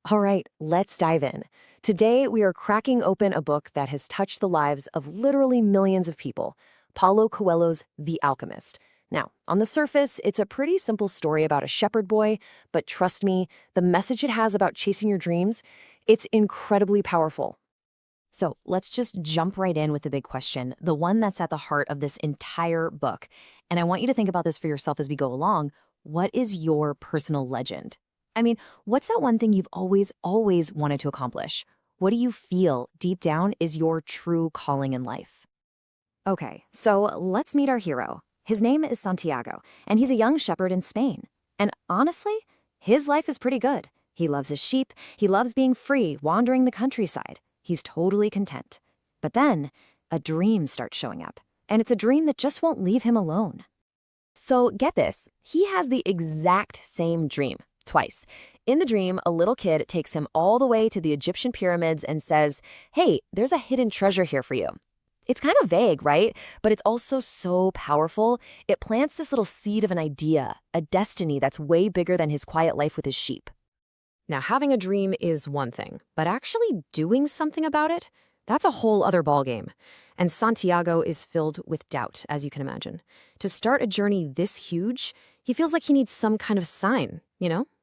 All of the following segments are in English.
All right, let's dive in. Today, we are cracking open a book that has touched the lives of literally millions of people, Paulo Coelho's The Alchemist. Now, on the surface, it's a pretty simple story about a shepherd boy, but trust me, the message it has about chasing your dreams, it's incredibly powerful. So let's just jump right in with the big question, the one that's at the heart of this entire book. And I want you to think about this for yourself as we go along. What is your personal legend? I mean, what's that one thing you've always wanted to accomplish? What do you feel deep down is your true calling in life? Okay, so let's meet our hero. His name is Santiago, and he's a young shepherd in Spain. And honestly, his life is pretty good. He loves his sheep, he loves being free, wandering the countryside. He's totally content. But then, a dream starts showing up, and it's a dream that just won't leave him alone. So get this, he has the exact same dream, twice. In the dream, a little kid takes him all the way to the Egyptian pyramids and says, "Hey, there's a hidden treasure here for you." It's kind of vague, right? But it's also so powerful. It plants this little seed of an idea, a destiny that's way bigger than his quiet life with his sheep. Now, having a dream is one thing, but actually doing something about it, that's a whole other ballgame. And Santiago is filled with doubt, as you can imagine. To start a journey this huge, he feels like he needs some kind of sign,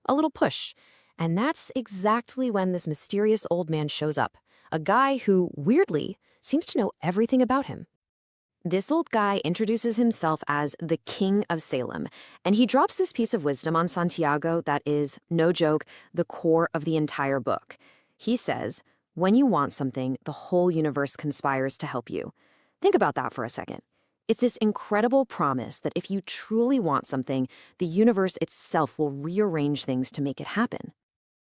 a little push. And that's exactly when this mysterious old man shows up, a guy who, weirdly, seems to know everything about him. This old guy introduces himself as the King of Salem, and he drops this piece of wisdom on Santiago that is, no joke, the core of the entire book. He says, when you want something, the whole universe conspires to help you. Think about that for a second. It's this incredible promise that if you truly want something, the universe itself will rearrange things to make it happen.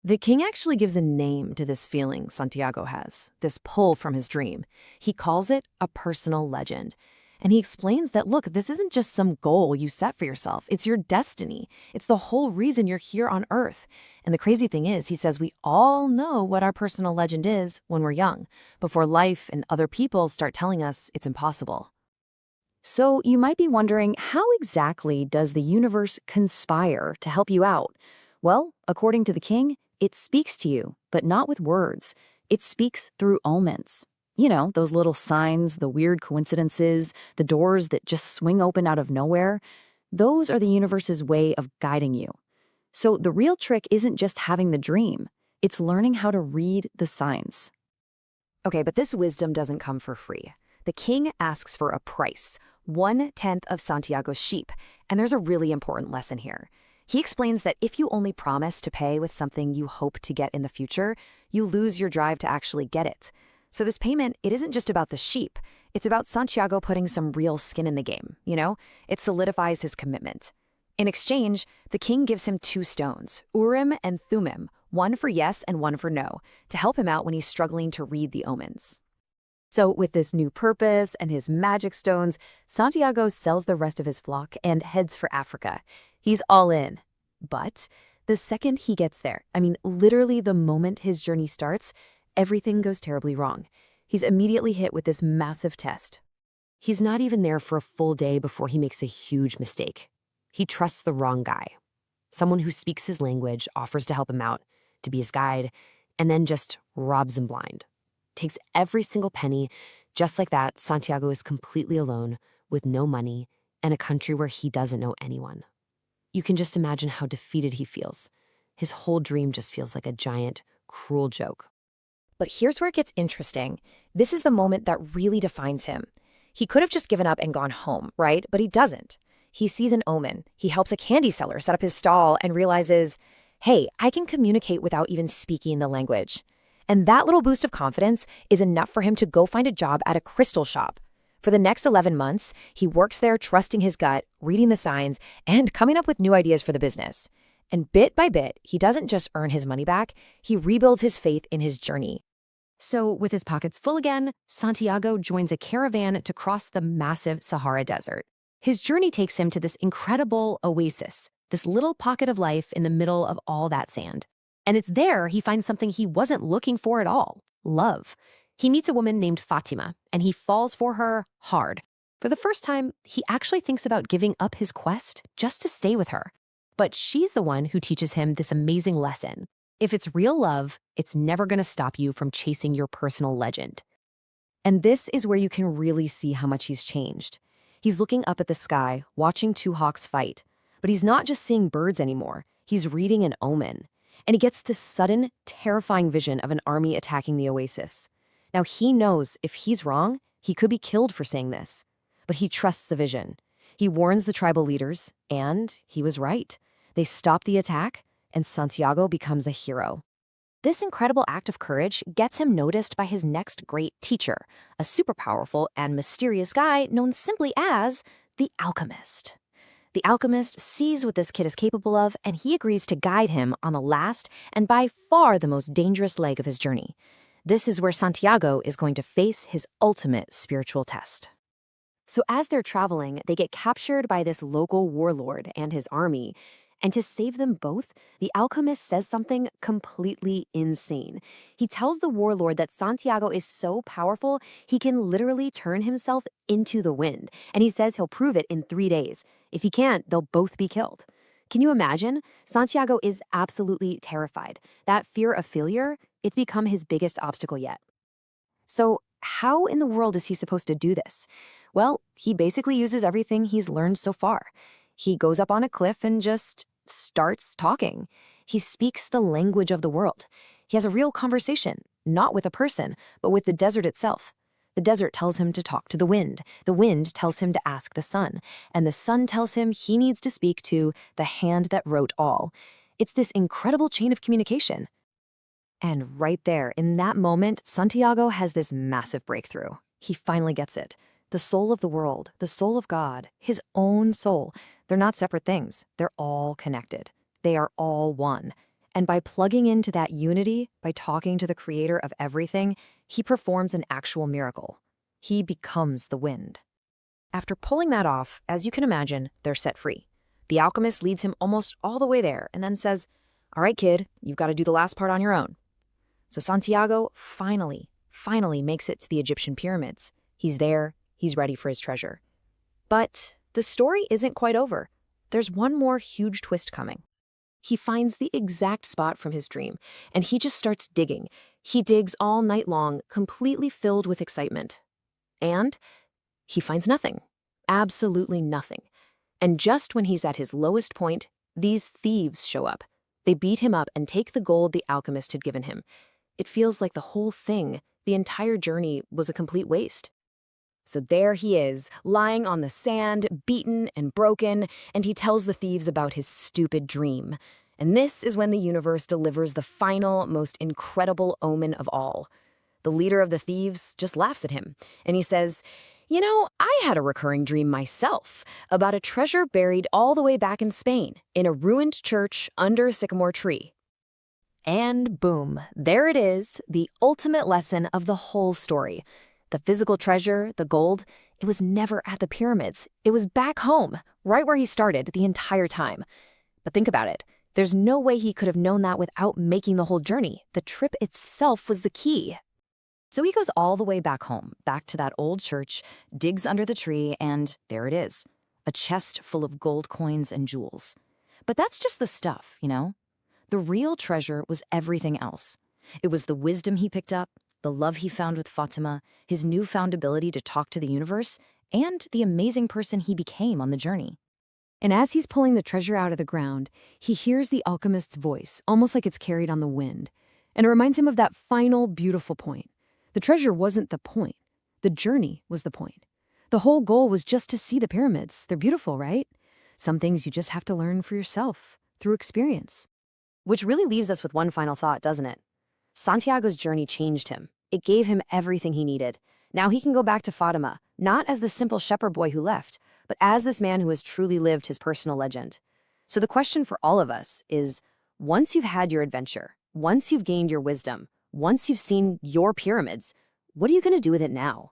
The king actually gives a name to this feeling Santiago has, this pull from his dream. He calls it a personal legend. And he explains that, look, this isn't just some goal you set for yourself. It's your destiny. It's the whole reason you're here on Earth. And the crazy thing is, he says we all know what our personal legend is when we're young, before life and other people start telling us it's impossible. So you might be wondering, how exactly does the universe conspire to help you out? Well, according to the king, it speaks to you, but not with words. It speaks through omens. Those little signs, the weird coincidences, the doors that just swing open out of nowhere. Those are the universe's way of guiding you. So the real trick isn't just having the dream. It's learning how to read the signs. Okay, but this wisdom doesn't come for free. The king asks for a price, 1/10 of Santiago's sheep, and there's a really important lesson here. He explains that if you only promise to pay with something you hope to get in the future, you lose your drive to actually get it. So this payment, it isn't just about the sheep. It's about Santiago putting some real skin in the game, It solidifies his commitment. In exchange, the king gives him 2 stones, Urim and Thummim, one for yes and one for no, to help him out when he's struggling to read the omens. So with this new purpose and his magic stones, Santiago sells the rest of his flock and heads for Africa. He's all in. But the second he gets there, literally the moment his journey starts, everything goes terribly wrong. He's immediately hit with this massive test. He's not even there for a full day before he makes a huge mistake. He trusts the wrong guy. Someone who speaks his language, offers to help him out, to be his guide, and then just robs him blind. Takes every single penny. Just like that, Santiago is completely alone, with no money, and a country where he doesn't know anyone. You can just imagine how defeated he feels. His whole dream just feels like a giant, cruel joke. But here's where it gets interesting. This is the moment that really defines him. He could have just given up and gone home, right? But he doesn't. He sees an omen. He helps a candy seller set up his stall and realizes, hey, I can communicate without even speaking the language. And that little boost of confidence is enough for him to go find a job at a crystal shop. For the next 11 months, he works there trusting his gut, reading the signs, and coming up with new ideas for the business. And bit by bit, he doesn't just earn his money back, he rebuilds his faith in his journey. So with his pockets full again, Santiago joins a caravan to cross the massive Sahara Desert. His journey takes him to this incredible oasis, this little pocket of life in the middle of all that sand. And it's there he finds something he wasn't looking for at all, love. He meets a woman named Fatima, and he falls for her hard. For the first time, he actually thinks about giving up his quest just to stay with her. But she's the one who teaches him this amazing lesson. If it's real love, it's never going to stop you from chasing your personal legend. And this is where you can really see how much he's changed. He's looking up at the sky, watching two hawks fight. But he's not just seeing birds anymore. He's reading an omen. And he gets this sudden, terrifying vision of an army attacking the oasis. Now he knows if he's wrong, he could be killed for saying this. But he trusts the vision. He warns the tribal leaders, and he was right. They stop the attack, and Santiago becomes a hero. This incredible act of courage gets him noticed by his next great teacher, a super powerful and mysterious guy known simply as the Alchemist. The Alchemist sees what this kid is capable of, and he agrees to guide him on the last and by far the most dangerous leg of his journey. This is where Santiago is going to face his ultimate spiritual test. So as they're traveling, they get captured by this local warlord and his army. And to save them both, the Alchemist says something completely insane. He tells the warlord that Santiago is so powerful, he can literally turn himself into the wind. And he says he'll prove it in 3 days. If he can't, they'll both be killed. Can you imagine? Santiago is absolutely terrified. That fear of failure, it's become his biggest obstacle yet. So how in the world is he supposed to do this? Well, he basically uses everything he's learned so far. He goes up on a cliff and just starts talking. He speaks the language of the world. He has a real conversation, not with a person, but with the desert itself. The desert tells him to talk to the wind. The wind tells him to ask the sun. And the sun tells him he needs to speak to the hand that wrote all. It's this incredible chain of communication. And right there, in that moment, Santiago has this massive breakthrough. He finally gets it. The soul of the world, the soul of God, his own soul, they're not separate things. They're all connected. They are all one. And by plugging into that unity, by talking to the creator of everything, he performs an actual miracle. He becomes the wind. After pulling that off, as you can imagine, they're set free. The alchemist leads him almost all the way there and then says, "All right, kid, you've got to do the last part on your own." So Santiago finally makes it to the Egyptian pyramids. He's there. He's ready for his treasure. But the story isn't quite over. There's one more huge twist coming. He finds the exact spot from his dream, and he just starts digging. He digs all night long, completely filled with excitement. And he finds nothing. Absolutely nothing. And just when he's at his lowest point, these thieves show up. They beat him up and take the gold the alchemist had given him. It feels like the whole thing, the entire journey, was a complete waste. So there he is, lying on the sand, beaten and broken, and he tells the thieves about his stupid dream. And this is when the universe delivers the final, most incredible omen of all. The leader of the thieves just laughs at him, and he says, "You know, I had a recurring dream myself about a treasure buried all the way back in Spain, in a ruined church under a sycamore tree." And boom, there it is, the ultimate lesson of the whole story. The physical treasure, the gold, it was never at the pyramids. It was back home, right where he started the entire time. But think about it. There's no way he could have known that without making the whole journey. The trip itself was the key. So he goes all the way back home, back to that old church, digs under the tree, and there it is, a chest full of gold coins and jewels. But that's just the stuff, you know? The real treasure was everything else. It was the wisdom he picked up, the love he found with Fatima, his newfound ability to talk to the universe, and the amazing person he became on the journey. And as he's pulling the treasure out of the ground, he hears the alchemist's voice, almost like it's carried on the wind. And it reminds him of that final, beautiful point. The treasure wasn't the point. The journey was the point. The whole goal was just to see the pyramids. They're beautiful, right? Some things you just have to learn for yourself, through experience. Which really leaves us with one final thought, doesn't it? Santiago's journey changed him. It gave him everything he needed. Now he can go back to Fatima, not as the simple shepherd boy who left, but as this man who has truly lived his personal legend. So the question for all of us is, once you've had your adventure, once you've gained your wisdom, once you've seen your pyramids, what are you going to do with it now?